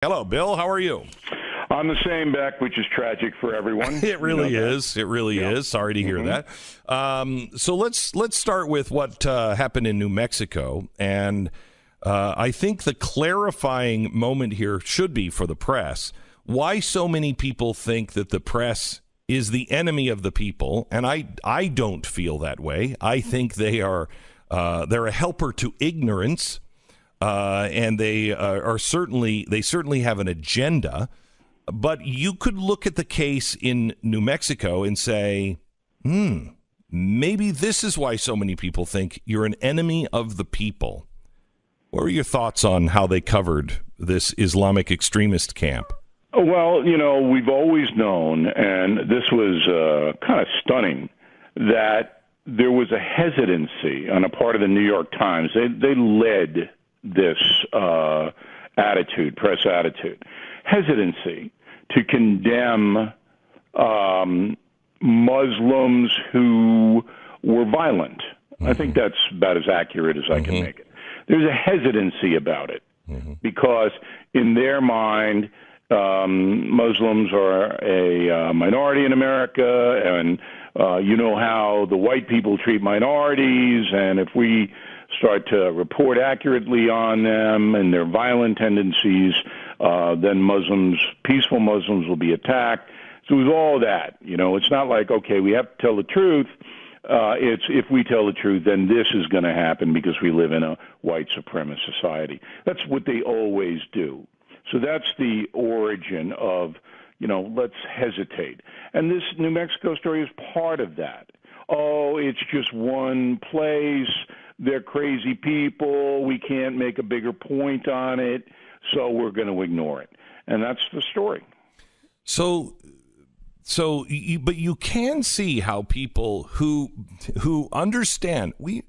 Hello, Bill. How are you? I'm the same, Beck, which is tragic for everyone. It really is. It really is. Sorry to hear that. So let's start with what happened in New Mexico. And I think the clarifying moment here should be for the press. Why so many people think that the press is the enemy of the people. And I don't feel that way. I think they're a helper to ignorance. And they certainly have an agenda. But you could look at the case in New Mexico and say, maybe this is why so many people think you're an enemy of the people. What are your thoughts on how they covered this Islamic extremist camp? Well, we've always known, and this was kind of stunning, that there was a hesitancy on a part of the New York Times. They led this press attitude, hesitancy to condemn Muslims who were violent. I think that's about as accurate as I can make it. There's a hesitancy about it because in their mind, Muslims are a minority in America, and you know how the white people treat minorities, and if we start to report accurately on them and their violent tendencies, then peaceful Muslims will be attacked. So it was all that. It's not like, okay, we have to tell the truth. It's if we tell the truth, then this is going to happen because we live in a white supremacist society. That's what they always do. So that's the origin of, let's hesitate. And this New Mexico story is part of that. Oh, it's just one place. They're crazy people. We can't make a bigger point on it, so we're going to ignore it. And that's the story. But you can see how people who understand we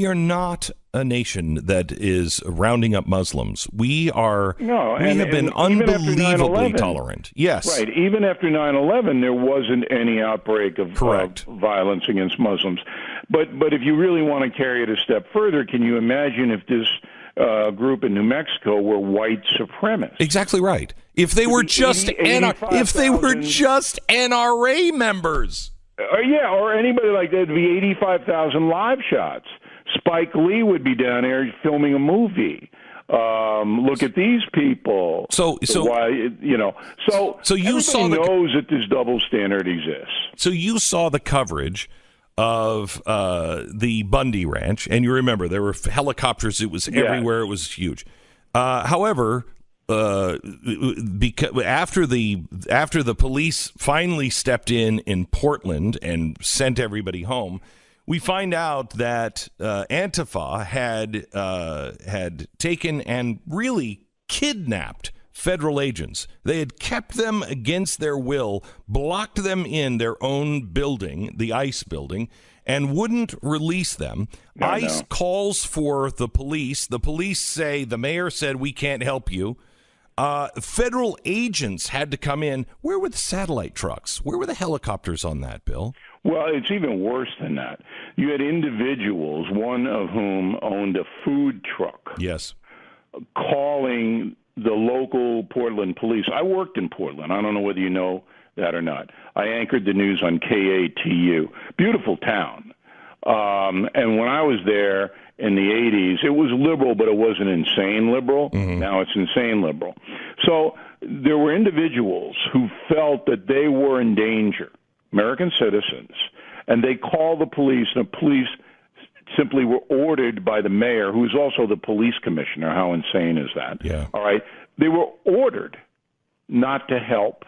are not a nation that is rounding up Muslims. We have been unbelievably tolerant. Yes. Right. Even after 9/11, there wasn't any outbreak of violence against Muslims. But if you really want to carry it a step further, can you imagine if this group in New Mexico were white supremacists? Exactly right. If they were just NRA members. Or anybody like that, it'd be 85,000 live shots. Spike Lee would be down there filming a movie. Look at these people. So everybody knows that this double standard exists. So you saw the coverage of the Bundy Ranch, and you remember there were helicopters. It was everywhere. It was huge. However, because after the police finally stepped in Portland and sent everybody home, we find out that Antifa had taken and really kidnapped federal agents. They had kept them against their will, blocked them in their own building, the ICE building, and wouldn't release them. ICE calls for the police. The police say, the mayor said, we can't help you. Federal agents had to come in. Where were the satellite trucks? Where were the helicopters on that, Bill? Well, it's even worse than that. You had individuals, one of whom owned a food truck. Yes. Calling the local Portland police. I worked in Portland. I don't know whether you know that or not. I anchored the news on KATU. Beautiful town. And when I was there in the 80s, it was liberal, but it wasn't insane liberal. Now it's insane liberal. So there were individuals who felt that they were in danger, American citizens, and they called the police, and the police simply were ordered by the mayor, who is also the police commissioner. How insane is that? Yeah. All right. They were ordered not to help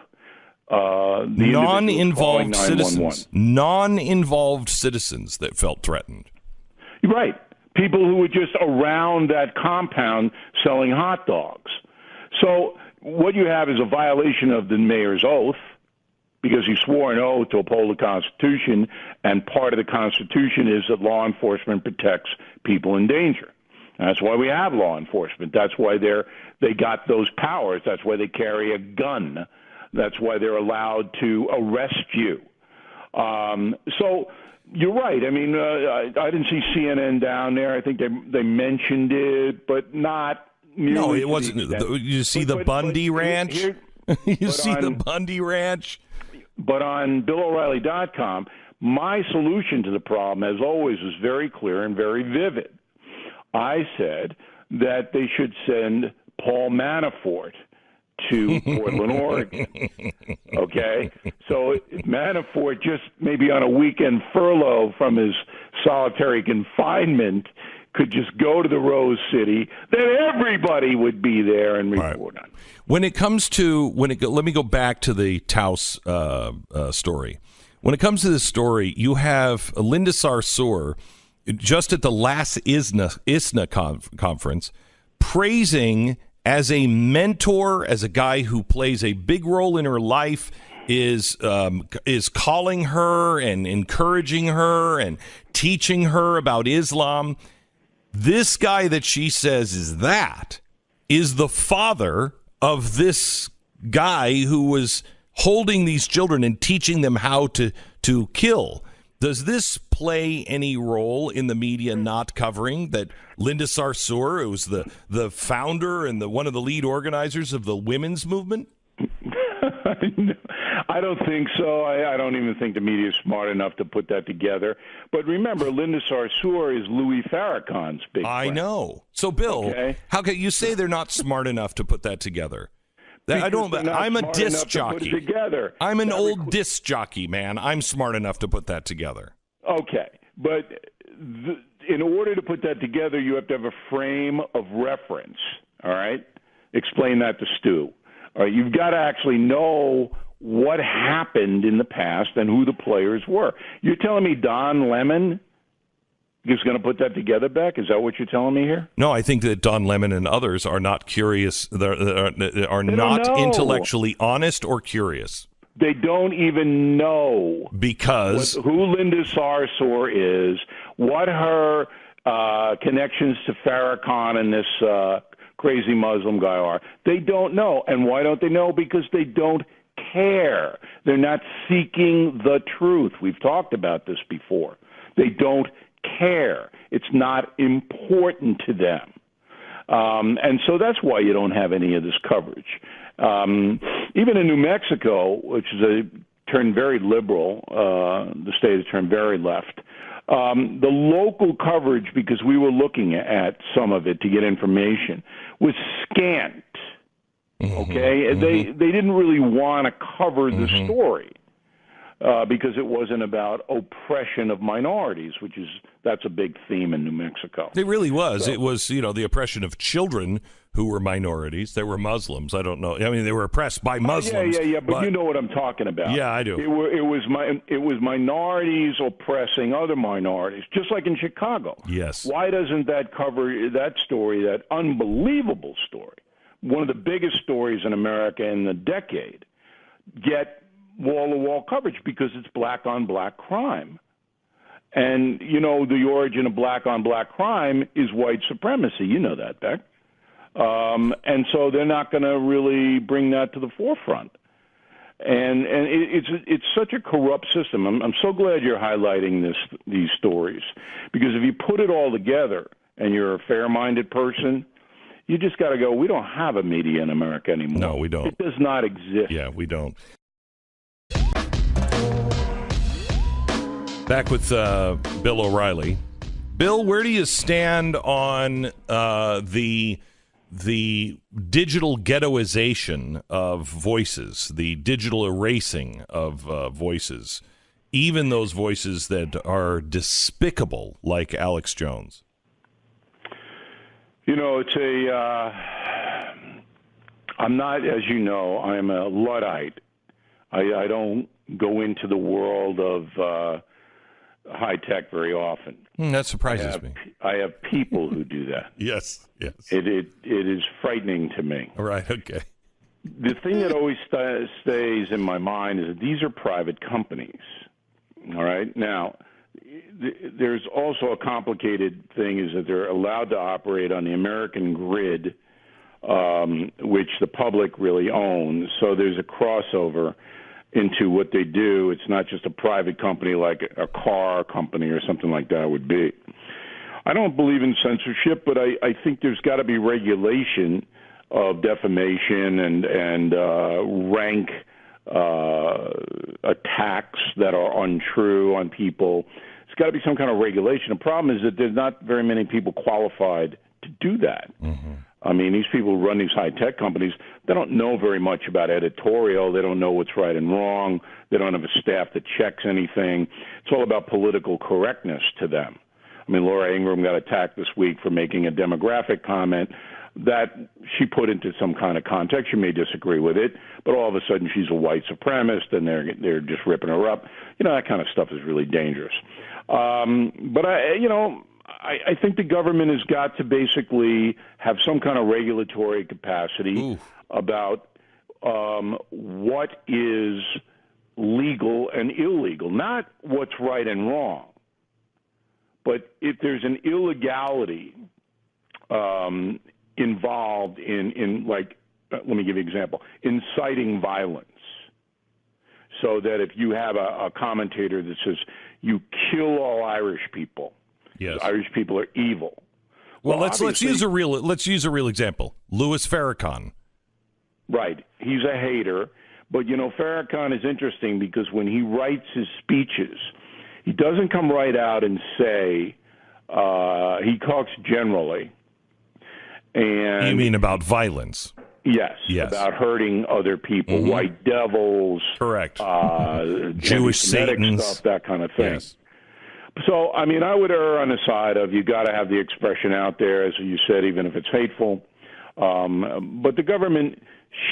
the non-involved citizens. Non-involved citizens that felt threatened. Right. People who were just around that compound selling hot dogs. So what you have is a violation of the mayor's oath, because he swore an oath to uphold the Constitution, and part of the Constitution is that law enforcement protects people in danger. And that's why we have law enforcement. That's why they got those powers. That's why they carry a gun. That's why they're allowed to arrest you. So you're right. I mean, I didn't see CNN down there. I think they mentioned it, but not No, it wasn't. You see the Bundy Ranch? You see the Bundy Ranch? But on BillO'Reilly.com, my solution to the problem, as always, was very clear and very vivid. I said that they should send Paul Manafort to Portland, Oregon. Okay? So Manafort, just maybe on a weekend furlough from his solitary confinement, could just go to the Rose City, then everybody would be there and report on it. When it comes to, let me go back to the Taos story. When it comes to this story, you have Linda Sarsour just at the last ISNA conference praising as a mentor, as a guy who plays a big role in her life, is calling her and encouraging her and teaching her about Islam. This guy that she says is the father of this guy who was holding these children and teaching them how to kill. Does this play any role in the media not covering that Linda Sarsour, who was the founder and one of the lead organizers of the women's movement? I don't think so. I don't even think the media is smart enough to put that together. But remember, Linda Sarsour is Louis Farrakhan's big friend. I know. So, Bill, how can you say they're not smart enough to put that together? I'm a disc jockey. I'm an old disc jockey, man. I'm smart enough to put that together. Okay, but in order to put that together, you have to have a frame of reference. All right, explain that to Stu. All right, you've got to actually know what happened in the past and who the players were. You're telling me Don Lemon is going to put that together, Beck? Is that what you're telling me here? No, I think that Don Lemon and others are not curious. Are not intellectually honest or curious. They don't even know who Linda Sarsour is, what her connections to Farrakhan and this crazy Muslim guy are. They don't know. And why don't they know? Because they don't care. They're not seeking the truth. We've talked about this before. They don't care. It's not important to them. And so that's why you don't have any of this coverage. Even in New Mexico, which is turned very liberal, the state has turned very left, the local coverage, because we were looking at some of it to get information, was scant. Okay? They didn't really want to cover the story. Because it wasn't about oppression of minorities, that's a big theme in New Mexico. It really was. So, it was, the oppression of children who were minorities. They were Muslims. I don't know. I mean, they were oppressed by Muslims. But you know what I'm talking about. Yeah, I do. It was minorities oppressing other minorities, just like in Chicago. Yes. Why doesn't that cover that story, that unbelievable story, one of the biggest stories in America in the decade, get wall-to-wall coverage? Because it's black-on-black crime. And, the origin of black-on-black crime is white supremacy. You know that, Beck. And so they're not going to really bring that to the forefront. And it's such a corrupt system. I'm so glad you're highlighting these stories, because if you put it all together and you're a fair-minded person, you just got to go, we don't have a media in America anymore. No, we don't. It does not exist. Yeah, we don't. Back with Bill O'Reilly. Bill, where do you stand on the digital ghettoization of voices, the digital erasing of voices, even those voices that are despicable, like Alex Jones? I'm not, as you know, I'm a Luddite. I don't go into the world of high tech very often. That surprises me. I have people who do that. Yes. It is frightening to me. All right, okay. The thing that always stays in my mind is that these are private companies. All right? Now, there's also a complicated thing, is that they're allowed to operate on the American grid, which the public really owns. So there's a crossover into what they do. It's not just a private company like a car company or something like that would be. I don't believe in censorship, but I think there's got to be regulation of defamation and rank attacks that are untrue on people. It's got to be some kind of regulation. The problem is that there's not very many people qualified to do that. Mm-hmm. I mean, these people who run these high-tech companies, they don't know very much about editorial. They don't know what's right and wrong. They don't have a staff that checks anything. It's all about political correctness to them. I mean, Laura Ingraham got attacked this week for making a demographic comment that she put into some kind of context. You may disagree with it, but all of a sudden she's a white supremacist and they're just ripping her up. You know, that kind of stuff is really dangerous. But I think the government has got to basically have some kind of regulatory capacity about what is legal and illegal, not what's right and wrong. But if there's an illegality involved in like, let me give you an example, inciting violence, so that if you have a commentator that says, you kill all Irish people, yes, Irish people are evil. Well, let's use a real example. Louis Farrakhan. Right. He's a hater. But, you know, Farrakhan is interesting because when he writes his speeches, he doesn't come right out and say, he talks generally. And you mean about violence? Yes. About hurting other people, mm-hmm. white devils. Correct. Jewish Satans. Stuff, that kind of thing. Yes. So, I mean, I would err on the side of you got to have the expression out there, as you said, even if it's hateful. But the government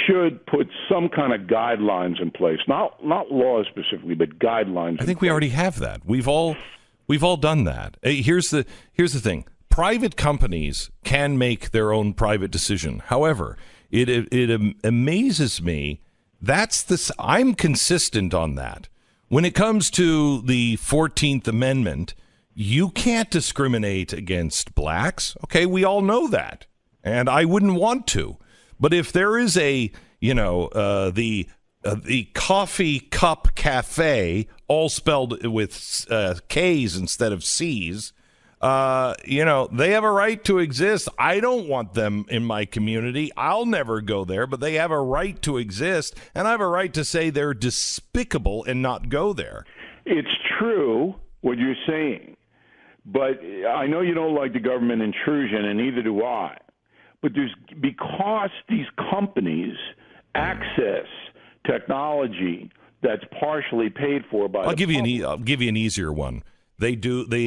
should put some kind of guidelines in place, not laws specifically, but guidelines. I think we already have that. We've all done that. Here's the thing: private companies can make their own private decision. However, it amazes me. I'm consistent on that. When it comes to the 14th Amendment, you can't discriminate against blacks. Okay, we all know that, and I wouldn't want to. But if there is the coffee cup cafe, all spelled with K's instead of C's, they have a right to exist. I don't want them in my community. I'll never go there, but they have a right to exist, and I have a right to say they're despicable and not go there. It's true what you're saying, but I know you don't like the government intrusion, and neither do I. But because these companies access technology that's partially paid for by I'll give you an easier one. They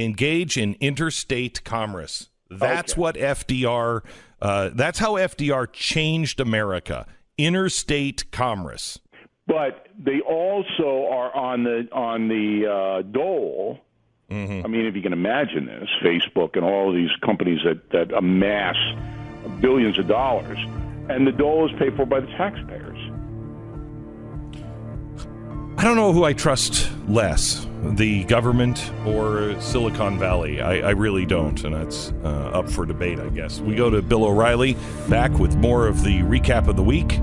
engage in interstate commerce. That's what FDR. That's how FDR changed America. Interstate commerce. But they also are on the dole. Mm-hmm. I mean, if you can imagine this, Facebook and all of these companies that amass billions of dollars, and the dole is paid for by the taxpayers. I don't know who I trust less, the government or Silicon Valley. I really don't, and that's up for debate, I guess. We go to Bill O'Reilly, back with more of the recap of the week.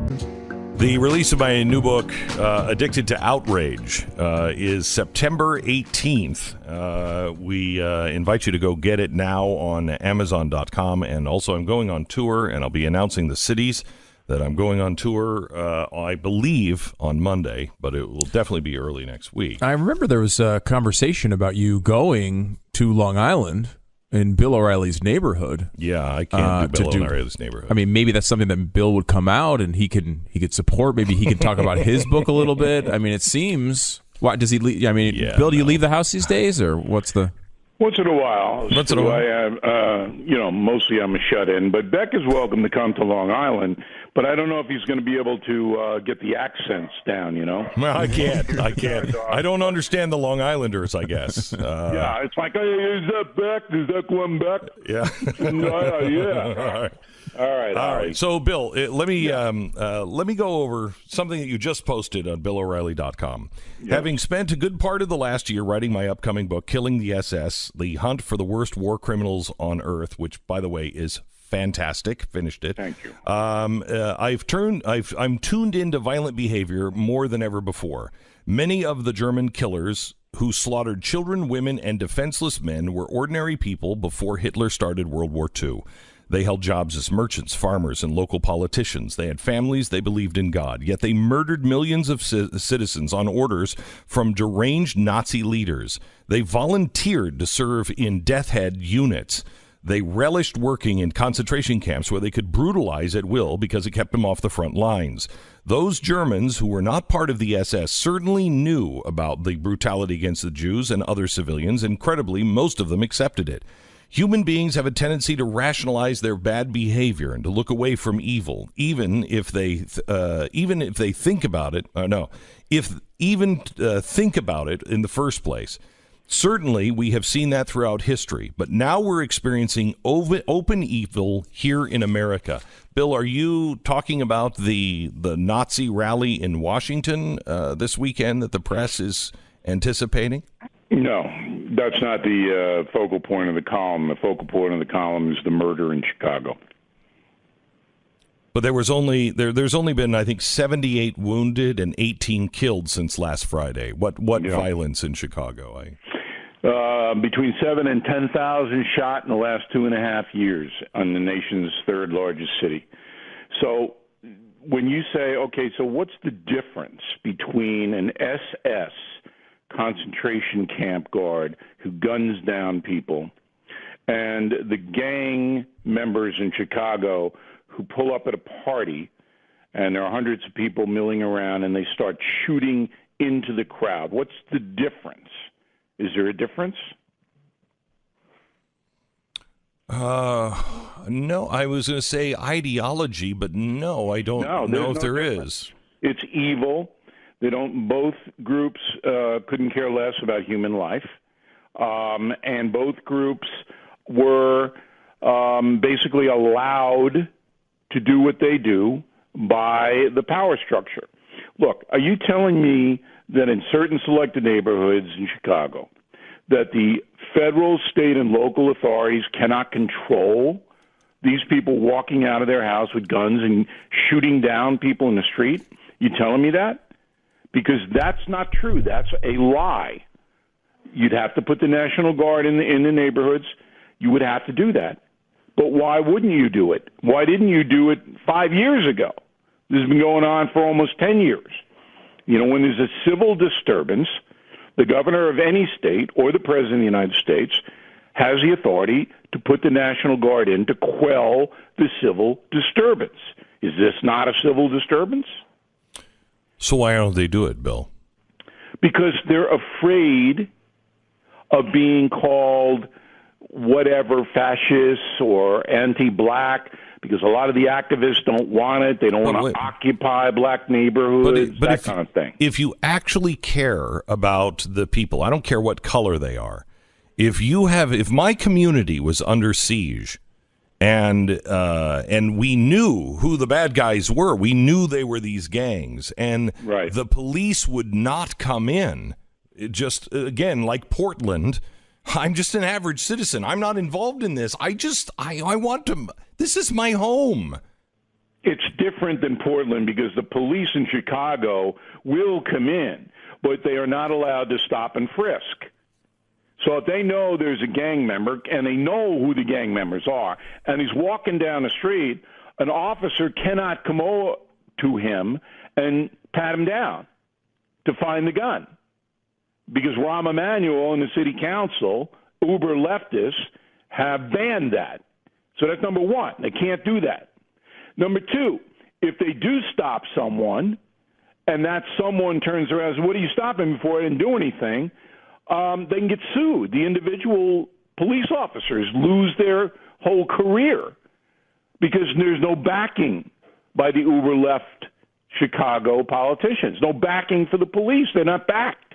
The release of my new book, Addicted to Outrage, is September 18th. We invite you to go get it now on Amazon.com, and also I'm going on tour, and I'll be announcing the cities that I'm going on tour, I believe, on Monday, but it will definitely be early next week. I remember there was a conversation about you going to Long Island in Bill O'Reilly's neighborhood. Yeah, I can't do Bill O'Reilly's neighborhood. I mean, maybe that's something that Bill would come out and he could support. Maybe he could talk about his book a little bit. I mean, it seems. Why does he leave? I mean, yeah, Bill, do you leave the house these days, or what's the? Once in a while. Once in a while. Mostly I'm a shut-in. But Beck is welcome to come to Long Island. But I don't know if he's going to be able to get the accents down, Well, I can't. I don't understand the Long Islanders, I guess. Yeah, it's like, hey, is that Beck? Is that Glenn Beck? Yeah. Yeah. All right. So, Bill, let me go over something that you just posted on BillO'Reilly.com. Yep. Having spent a good part of the last year writing my upcoming book, Killing the SS, The Hunt for the Worst War Criminals on Earth, which, by the way, is fantastic. Finished it. Thank you. I'm tuned into violent behavior more than ever before. Many of the German killers who slaughtered children, women, and defenseless men were ordinary people before Hitler started World War II. They held jobs as merchants, farmers, and local politicians. They had families. They believed in God. Yet they murdered millions of citizens on orders from deranged Nazi leaders. They volunteered to serve in death head units. They relished working in concentration camps where they could brutalize at will because it kept them off the front lines. Those Germans who were not part of the SS certainly knew about the brutality against the Jews and other civilians. Incredibly, most of them accepted it. Human beings have a tendency to rationalize their bad behavior and to look away from evil, even if they think about it. Think about it in the first place. Certainly, we have seen that throughout history, but now we're experiencing open evil here in America. Bill, are you talking about the Nazi rally in Washington this weekend that the press is anticipating? No, that's not the focal point of the column. The focal point of the column is the murder in Chicago. But there's only been, I think, 78 wounded and 18 killed since last Friday. What violence in Chicago? Between 7,000 and 10,000 shot in the last 2.5 years on the nation's third largest city. So when you say, okay, so what's the difference between an SS concentration camp guard who guns down people and the gang members in Chicago who pull up at a party and there are hundreds of people milling around and they start shooting into the crowd? What's the difference? Is there a difference? No, I was going to say ideology, but no, I don't know if there is. It's evil. They don't. Both groups couldn't care less about human life, and both groups were basically allowed to do what they do by the power structure. Look, are you telling me that in certain selected neighborhoods in Chicago that the federal, state, and local authorities cannot control these people walking out of their house with guns and shooting down people in the street? You telling me that? Because that's not true. That's a lie. You'd have to put the National Guard in the neighborhoods. You would have to do that. But why wouldn't you do it? Why didn't you do it 5 years ago? This has been going on for almost 10 years. You know, when there's a civil disturbance, the governor of any state or the president of the United States has the authority to put the National Guard in to quell the civil disturbance. Is this not a civil disturbance? So why don't they do it, Bill? Because they're afraid of being called whatever, fascists or anti-black, because a lot of the activists don't want it. They don't want to occupy black neighborhoods, that kind of thing. If you actually care about the people, I don't care what color they are. If my community was under siege and we knew who the bad guys were, we knew they were these gangs, and the police would not come in. It just, again, like Portland, I'm just an average citizen. I'm not involved in this. I want to. This is my home. It's different than Portland because the police in Chicago will come in, but they are not allowed to stop and frisk. So if they know there's a gang member and they know who the gang members are, and he's walking down the street, an officer cannot come over to him and pat him down to find the gun. Because Rahm Emanuel and the city council, uber leftists, have banned that. So that's number one. They can't do that. Number two, if they do stop someone and that someone turns around and says, what are you stopping me for? I didn't do anything. They can get sued. The individual police officers lose their whole career because there's no backing by the uber left Chicago politicians. No backing for the police. They're not backed.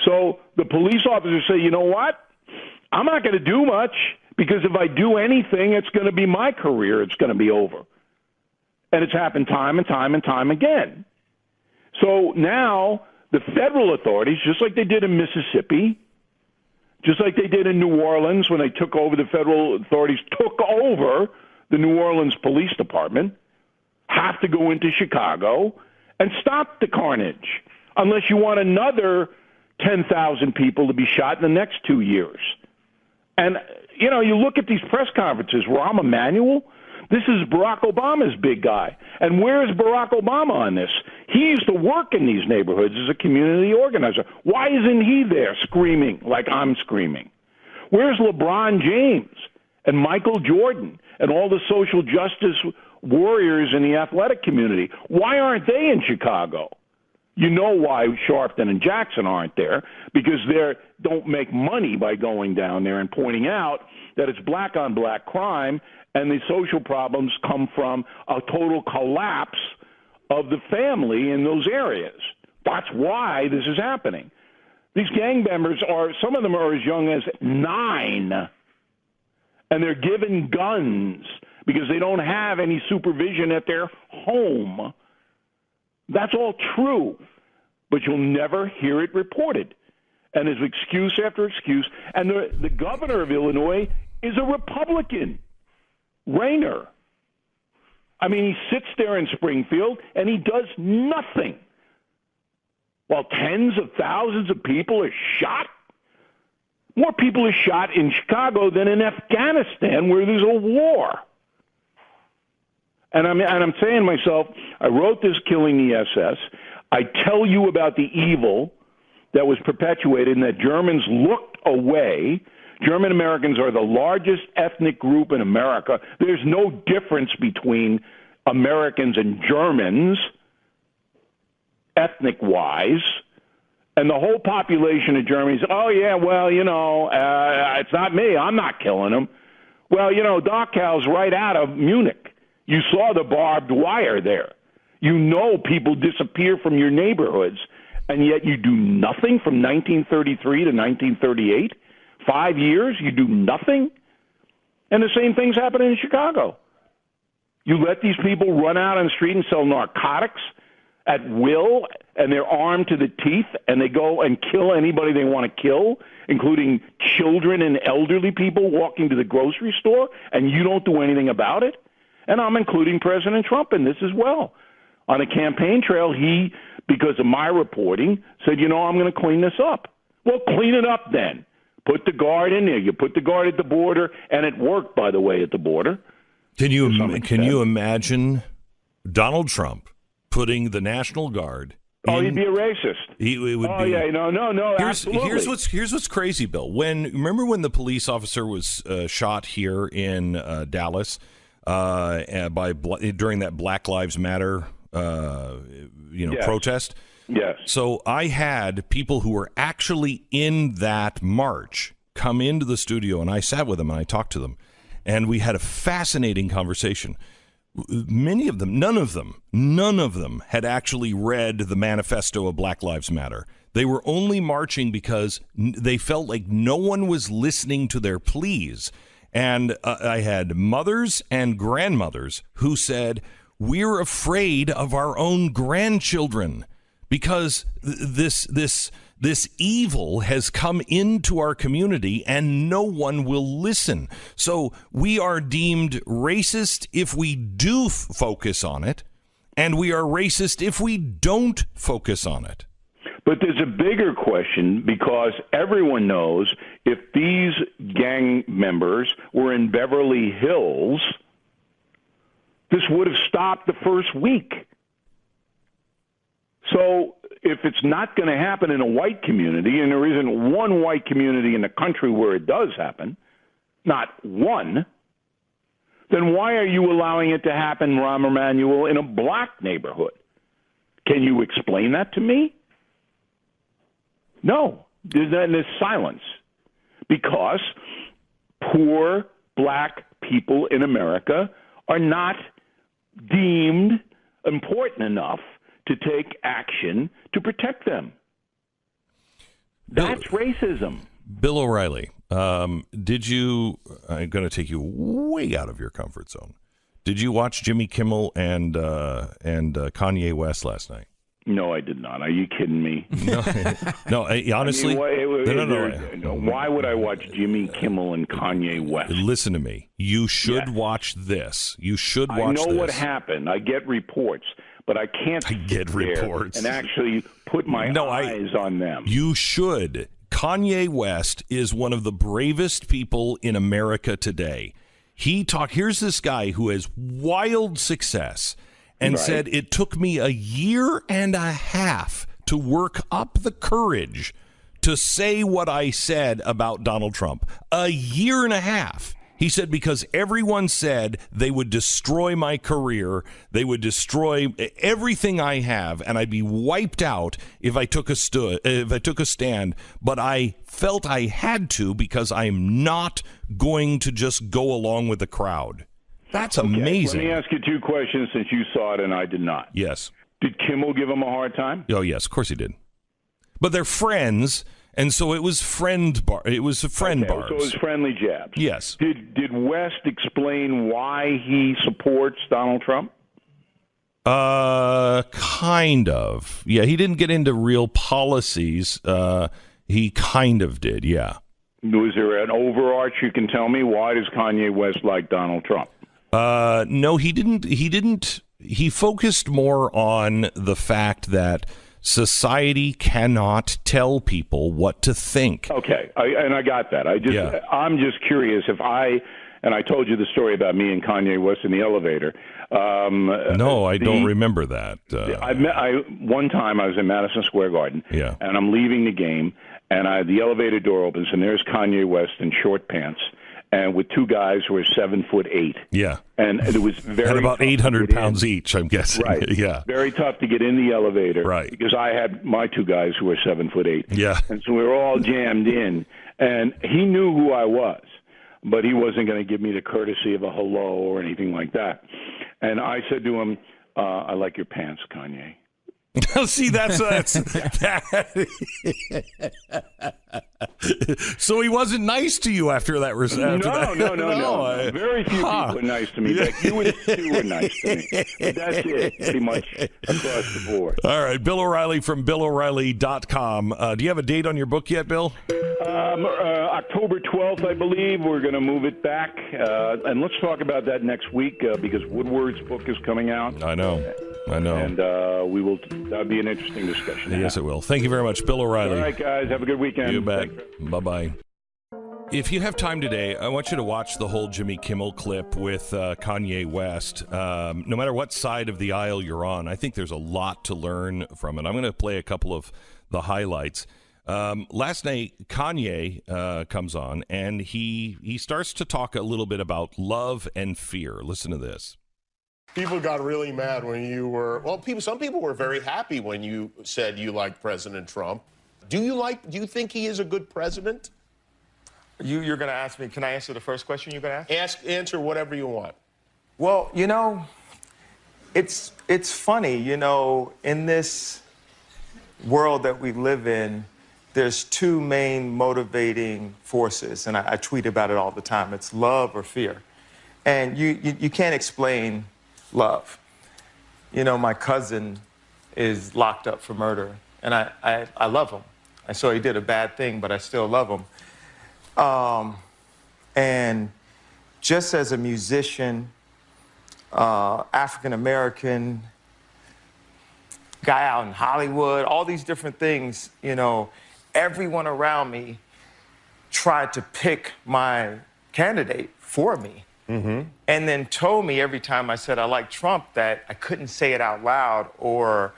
So the police officers say, you know what? I'm not going to do much because if I do anything, it's going to be my career. It's going to be over. And it's happened time and time and time again. So now the federal authorities, just like they did in Mississippi, just like they did in New Orleans when they took over, the federal authorities took over the New Orleans Police Department, have to go into Chicago and stop the carnage unless you want another 10,000 people to be shot in the next 2 years. And, you know, you look at these press conferences, Rahm Emanuel, this is Barack Obama's big guy. And where's Barack Obama on this? He used to work in these neighborhoods as a community organizer. Why isn't he there screaming like I'm screaming? Where's LeBron James and Michael Jordan and all the social justice warriors in the athletic community? Why aren't they in Chicago? You know why Sharpton and Jackson aren't there, because they don't make money by going down there and pointing out that it's black-on-black crime, and the social problems come from a total collapse of the family in those areas. That's why this is happening. These gang members some of them are as young as 9, and they're given guns because they don't have any supervision at their home. That's all true, but you'll never hear it reported. And there's excuse after excuse. And the governor of Illinois is a Republican, Rayner. I mean, he sits there in Springfield, and he does nothing while tens of thousands of people are shot. More people are shot in Chicago than in Afghanistan, where there's a war. And I'm saying to myself, I wrote this Killing the SS. I tell you about the evil that was perpetuated and that Germans looked away. German Americans are the largest ethnic group in America. There's no difference between Americans and Germans, ethnic-wise. And the whole population of Germany says, oh, yeah, well, you know, it's not me. I'm not killing them. Well, you know, Dachau's right out of Munich. You saw the barbed wire there. You know people disappear from your neighborhoods, and yet you do nothing from 1933 to 1938. 5 years, you do nothing. And the same thing's happening in Chicago. You let these people run out on the street and sell narcotics at will, and they're armed to the teeth, and they go and kill anybody they want to kill, including children and elderly people walking to the grocery store, and you don't do anything about it? And I'm including President Trump in this as well. On the campaign trail, he, because of my reporting, said, you know, I'm going to clean this up. Well, clean it up then. Put the guard in there. You put the guard at the border, and it worked, by the way, at the border. Can you imagine Donald Trump putting the National Guard? He'd be a racist. He would be. Yeah, no, absolutely. Here's what's crazy, Bill. Remember when the police officer was shot here in Dallas during that Black Lives Matter Yes. protest? Yes. So I had people who were actually in that march come into the studio, and I sat with them and I talked to them, and we had a fascinating conversation. Many of them, none of them had actually read the manifesto of Black Lives Matter. They were only marching because they felt like no one was listening to their pleas. And I had mothers and grandmothers who said, we're afraid of our own grandchildren because this evil has come into our community and no one will listen. So we are deemed racist if we do focus on it, and we are racist if we don't focus on it. But there's a bigger question, because everyone knows if these gang members were in Beverly Hills, this would have stopped the first week. So if it's not going to happen in a white community, and there isn't one white community in the country where it does happen, not one, then why are you allowing it to happen, Rahm Emanuel, in a black neighborhood? Can you explain that to me? No. There's silence. Because poor black people in America are not deemed important enough to take action to protect them. That's racism. Bill O'Reilly, I'm going to take you way out of your comfort zone. Did you watch Jimmy Kimmel and Kanye West last night? No, I did not. Are you kidding me? No, honestly. No. Why would I watch Jimmy Kimmel and Kanye West? Listen to me. You should watch this. You should watch this. I know what happened. I get reports, but I can't get reports and actually put my eyes on them. You should. Kanye West is one of the bravest people in America today. Here's this guy who has wild success and said, it took me a year and a half to work up the courage to say what I said about Donald Trump. A year and a half. He said, because everyone said they would destroy my career, they would destroy everything I have, and I'd be wiped out if I took a stand. But I felt I had to because I'm not going to just go along with the crowd. That's amazing. Let me ask you two questions since you saw it and I did not. Yes. Did Kimmel give him a hard time? Oh, yes, of course he did. But they're friends. And so it was friend barbs. So it was friendly jabs. Yes. Did West explain why he supports Donald Trump? Kind of. Yeah, he didn't get into real policies. He kind of did, yeah. Was there an overarch you can tell me? Why does Kanye West like Donald Trump? No, he didn't. He focused more on the fact that society cannot tell people what to think. Okay, I got that. I'm just curious if I told you the story about me and Kanye West in the elevator. No, I don't remember that. One time I was in Madison Square Garden, and I'm leaving the game, and the elevator door opens, and there's Kanye West in short pants, and with two guys who are 7'8". Yeah. And it was very and about 800 pounds each, I'm guessing. Right. Yeah. Very tough to get in the elevator. Right. Because I had my two guys who were 7'8". Yeah. And so we were all jammed in. And he knew who I was, but he wasn't going to give me the courtesy of a hello or anything like that. And I said to him, I like your pants, Kanye. See, that's so he wasn't nice to you after that. No. Very few people are nice to me. But you were nice to me. But that's it, pretty much across the board. All right, Bill O'Reilly from BillO'Reilly.com. Do you have a date on your book yet, Bill? October 12th, I believe. We're going to move it back. And let's talk about that next week because Woodward's book is coming out. I know. And that'll be an interesting discussion. Yes, it will. Thank you very much, Bill O'Reilly. All right, guys. Have a good weekend. You bet. Bye-bye. If you have time today, I want you to watch the whole Jimmy Kimmel clip with Kanye West. No matter what side of the aisle you're on, I think there's a lot to learn from it. I'm going to play a couple of the highlights. Last night, Kanye comes on, and he starts to talk a little bit about love and fear. Listen to this. People got really mad when you were, some people were very happy when you said you liked President Trump. Do you think he is a good president? You're going to ask me, can I answer the first question you're going to ask? Answer whatever you want. Well, it's funny, in this world that we live in, there's two main motivating forces, and I tweet about it all the time. It's love or fear. And you can't explain love. My cousin is locked up for murder, and I love him. I saw he did a bad thing, but I still love him. And just as a musician, African-American, guy out in Hollywood, all these different things, everyone around me tried to pick my candidate for me. Mm-hmm. And then told me every time I said I like Trump that I couldn't say it out loud or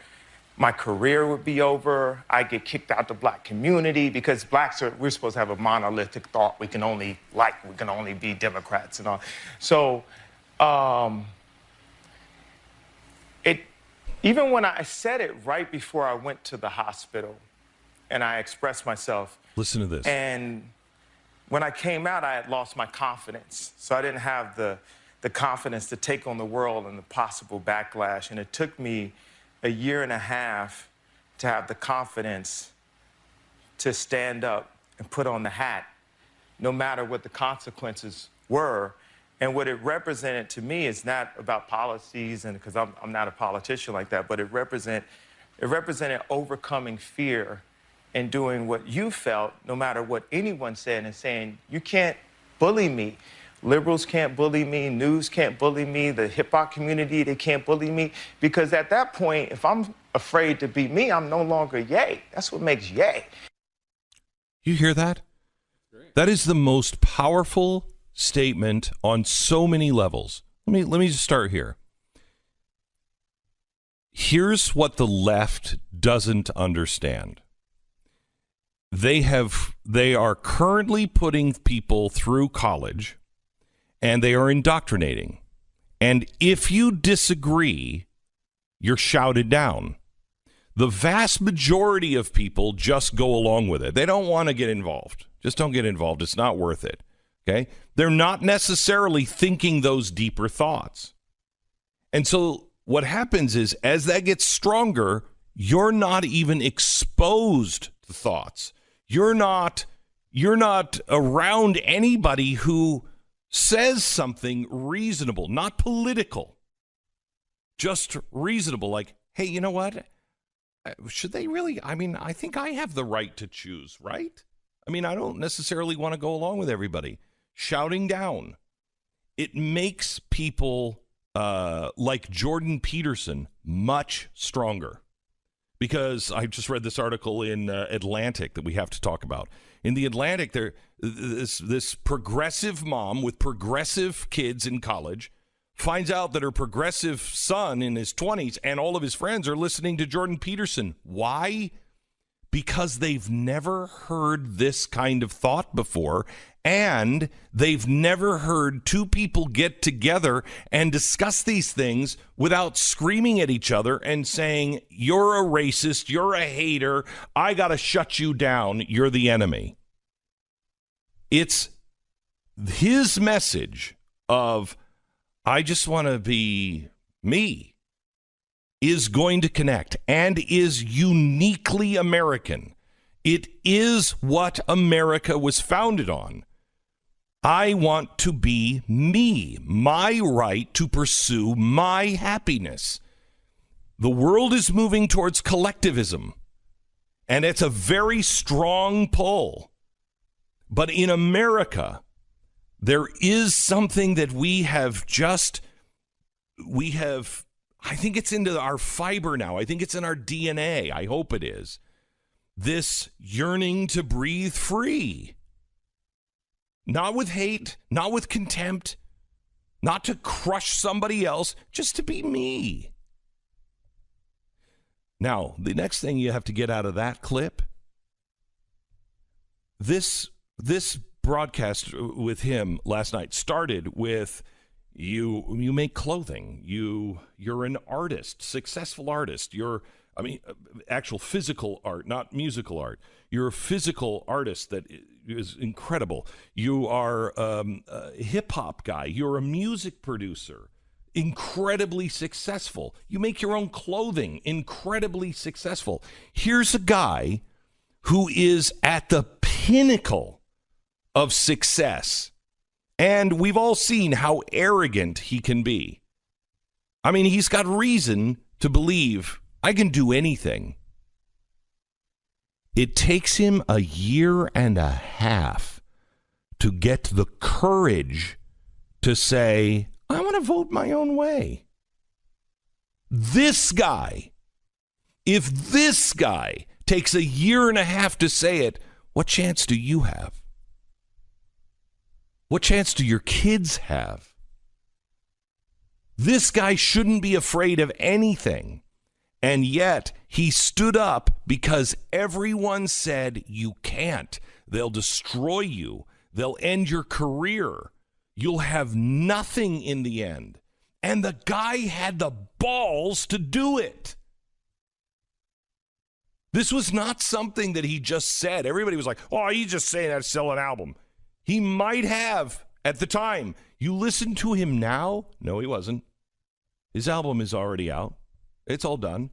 my career would be over. I'd get kicked out the black community because blacks we're supposed to have a monolithic thought. We can only be Democrats and all. So even when I said it right before I went to the hospital and I expressed myself. Listen to this. And when I came out, I had lost my confidence. So I didn't have the confidence to take on the world and the possible backlash. And it took me a year and a half to have the confidence to stand up and put on the hat, no matter what the consequences were. And what it represented to me is not about policies, and because I'm not a politician like that, but it represented overcoming fear and doing what you felt, no matter what anyone said, and saying, you can't bully me Liberals can't bully me. News can't bully me. The hip-hop community, they can't bully me. Because at that point, if I'm afraid to be me, I'm no longer Ye. That's what makes Ye. You hear that? That is the most powerful statement on so many levels. Let me just start here. Here's what the left doesn't understand. They are currently putting people through college, and they are indoctrinating. And if you disagree, you're shouted down. The vast majority of people just go along with it. They don't want to get involved. Just don't get involved. It's not worth it. Okay? They're not necessarily thinking those deeper thoughts. And so what happens is, as that gets stronger, you're not even exposed to thoughts. You're not around anybody who says something reasonable, not political, just reasonable. Like, hey, you know what? Should they really? I mean, I think I have the right to choose, right? I mean, I don't necessarily want to go along with everybody. Shouting down. It makes people like Jordan Peterson much stronger. Because I just read this article in Atlantic that we have to talk about. In the Atlantic, this progressive mom with progressive kids in college finds out that her progressive son in his 20s and all of his friends are listening to Jordan Peterson. Why? Because they've never heard this kind of thought before, and they've never heard two people get together and discuss these things without screaming at each other and saying, you're a racist, you're a hater, I got to shut you down, you're the enemy. It's his message of, I just want to be me, is going to connect and is uniquely American. It is what America was founded on. I want to be me, my right to pursue my happiness. The world is moving towards collectivism, and it's a very strong pull. But in America, there is something that I think it's into our fiber now. I think it's in our DNA. I hope it is. This yearning to breathe free. Not with hate, not with contempt, not to crush somebody else, just to be me. Now, the next thing you have to get out of that clip, this broadcast with him last night started with, you make clothing, you're an artist, successful artist, actual physical art, not musical art. You're a physical artist that is incredible. You are a hip-hop guy. You're a music producer, incredibly successful. You make your own clothing, incredibly successful. Here's a guy who is at the pinnacle of success. And we've all seen how arrogant he can be. I mean, he's got reason to believe I can do anything. It takes him a year and a half to get the courage to say, I want to vote my own way. This guy, if this guy takes a year and a half to say it, what chance do you have? What chance do your kids have? This guy shouldn't be afraid of anything. And yet he stood up because everyone said you can't. They'll destroy you. They'll end your career. You'll have nothing in the end. And the guy had the balls to do it. This was not something that he just said. Everybody was like, oh, he's just saying that to sell an album. He might have at the time. You listen to him now? No, he wasn't. His album is already out. It's all done.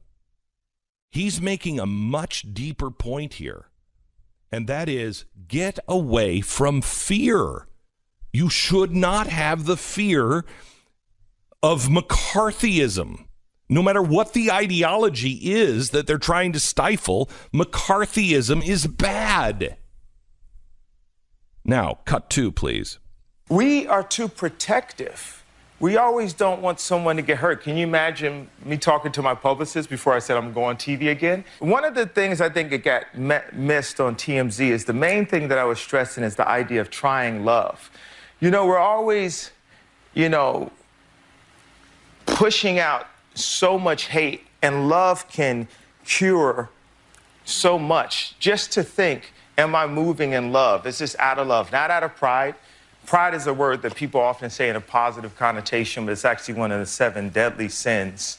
He's making a much deeper point here. And that is, get away from fear. You should not have the fear of McCarthyism. No matter what the ideology is that they're trying to stifle, McCarthyism is bad. Now, cut 2, please. We are too protective. We always don't want someone to get hurt. Can you imagine me talking to my publicist before I said I'm going on TV again? One of the things I think it got missed on TMZ is the main thing that I was stressing is the idea of trying love. You know, we're always, pushing out so much hate, and love can cure so much. Just to think, am I moving in love? Is this out of love, not out of pride? Pride is a word that people often say in a positive connotation, but it's actually one of the 7 deadly sins.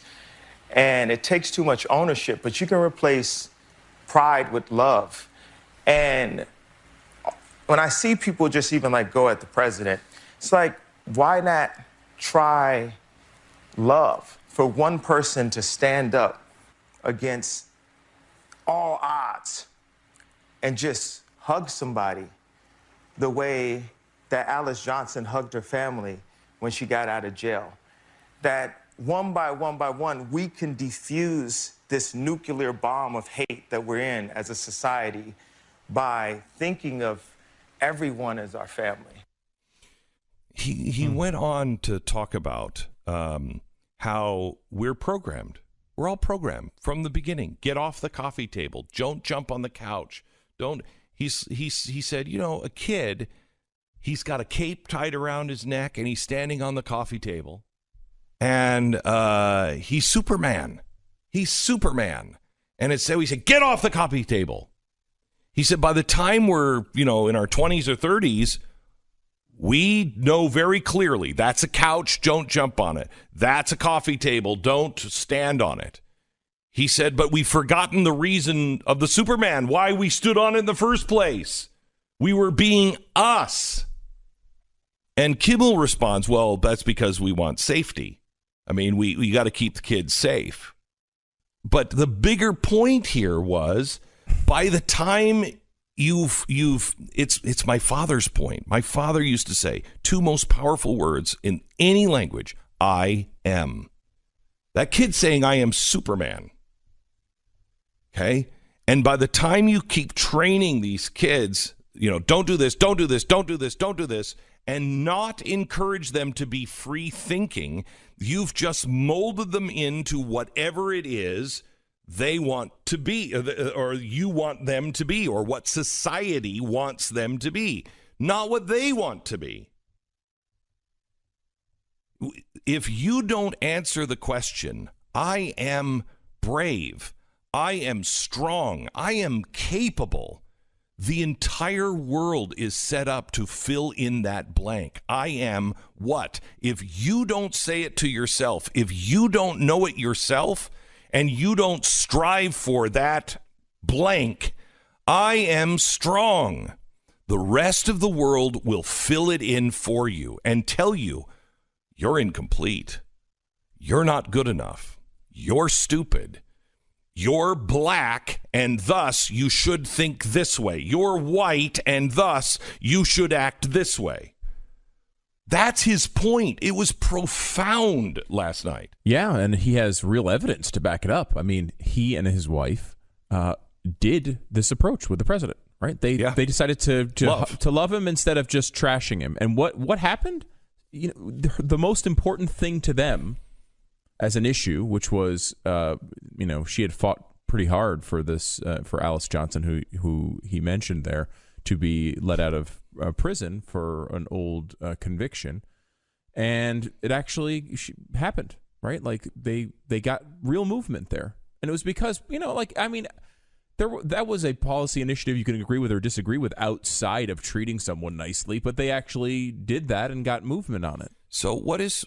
And it takes too much ownership, but you can replace pride with love. And when I see people just even go at the president, it's like, why not try love? For one person to stand up against all odds and just hug somebody the way that Alice Johnson hugged her family when she got out of jail. That one by one, we can defuse this nuclear bomb of hate that we're in as a society by thinking of everyone as our family. He went on to talk about how we're programmed. We're all programmed from the beginning. Get off the coffee table. Don't jump on the couch. Don't. He said, a kid, he's got a cape tied around his neck and he's standing on the coffee table. And he's Superman. He's Superman. And he said, get off the coffee table. He said, by the time we're, in our 20s or 30s, we know very clearly that's a couch, don't jump on it. That's a coffee table, don't stand on it. He said, but we've forgotten the reason of the Superman, why we stood on it in the first place. We were being us. And Kimmel responds, well, that's because we want safety. I mean, we got to keep the kids safe. But the bigger point here was, by the time it's my father's point. My father used to say 2 most powerful words in any language, I am. That kid's saying I am Superman. Okay? And by the time you keep training these kids, don't do this, don't do this, don't do this, don't do this, and not encourage them to be free thinking, you've just molded them into whatever it is they want to be, or you want them to be, or what society wants them to be, not what they want to be. If you don't answer the question, I am brave, I am strong, I am capable, the entire world is set up to fill in that blank. I am what? If you don't say it to yourself, if you don't know it yourself, and you don't strive for that blank, I am strong, the rest of the world will fill it in for you and tell you you're incomplete, you're not good enough, you're stupid, you're black, and thus you should think this way, you're white, and thus you should act this way. That's his point. It was profound last night. Yeah, and he has real evidence to back it up. I mean, he and his wife did this approach with the president, right? They decided to love him instead of just trashing him. And what happened? The most important thing to them as an issue, which was, she had fought pretty hard for this for Alice Johnson, who he mentioned there, to be let out of prison for an old conviction, and it actually happened, right? Like they got real movement there, and it was because that was a policy initiative you can agree with or disagree with outside of treating someone nicely, but they actually did that and got movement on it. So what is